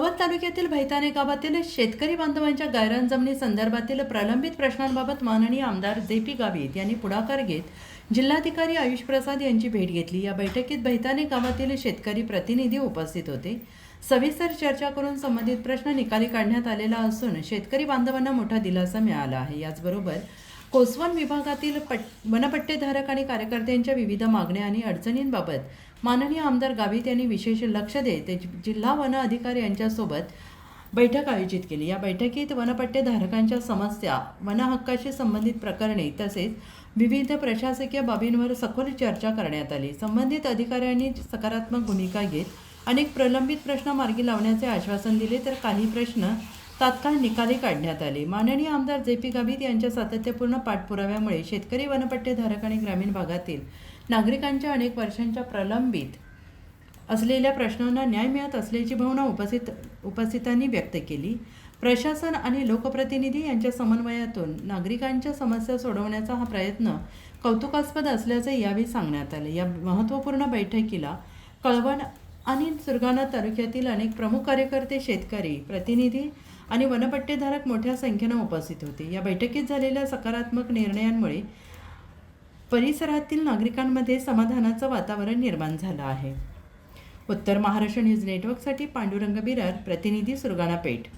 कळवण तालुक्यातील भैताने गावातील शेतकरी बांधवांच्या गायरान जमिनी संदर्भातील प्रलंबित प्रश्नांबाबत माननीय आमदार जे.पी. गावित यांनी पुढाकार घेत जिल्हाधिकारी आयुष प्रसाद यांची भेट घेतली। या बैठकीत भैताने गावातील शेतकरी प्रतिनिधी उपस्थित होते। सविस्तर चर्चा करून संबंधित प्रश्न निकाली काढण्यात आलेला असून शेतकरी बांधवांना मोठा दिलासा मिळाला आहे। याचबरोबर कोसवन विभागातील वनपट्टेधारक आणि कार्यकर्त्यांच्या विविध मागण्या आणि अडचणींबाबत माननीय आमदार गावित यांनी विशेष लक्ष देत जिल्हा वन अधिकारी यांच्यासोबत बैठक आयोजित केली। या बैठकीत वनपट्टेधारकांच्या समस्या, वन हक्काशी संबंधित प्रकरणे तसेच विविध प्रशासकीय बाबींवर सखोल चर्चा करण्यात आली। संबंधित अधिकाऱ्यांनी सकारात्मक भूमिका घेत अनेक प्रलंबित प्रश्न मार्गी लावण्याचे आश्वासन दिले, तर काही प्रश्न तात्काळ निकाली काढण्यात आले। माननीय आमदार जे.पी. गावित यांच्या सातत्यपूर्ण पाठपुराव्यामुळे शेतकरी, वनपट्टेधारक आणि ग्रामीण भागातील नागरिकांच्या अनेक वर्षांच्या प्रलंबित असलेल्या प्रश्नांना न्याय मिळत असल्याची भावना उपस्थितांनी व्यक्त केली। प्रशासन आणि लोकप्रतिनिधी यांच्या समन्वयातून नागरिकांच्या समस्या सोडवण्याचा हा प्रयत्न कौतुकास्पद असल्याचे यावेळी सांगण्यात आले। या महत्त्वपूर्ण बैठकीला कळवण आणि सुरगाणा तालुक्यातील अनेक प्रमुख कार्यकर्ते, शेतकरी प्रतिनिधी आणि वनपट्टेधारक मोठ्या संख्येने उपस्थित होते। या बैठकीत झालेल्या सकारात्मक निर्णयांमुळे परिसरातील नागरिकांमध्ये समाधानाचं वातावरण निर्माण झालं आहे। उत्तर महाराष्ट्र न्यूज नेटवर्कसाठी पांडुरंग बिरार, प्रतिनिधी सुरगाणा पेठ।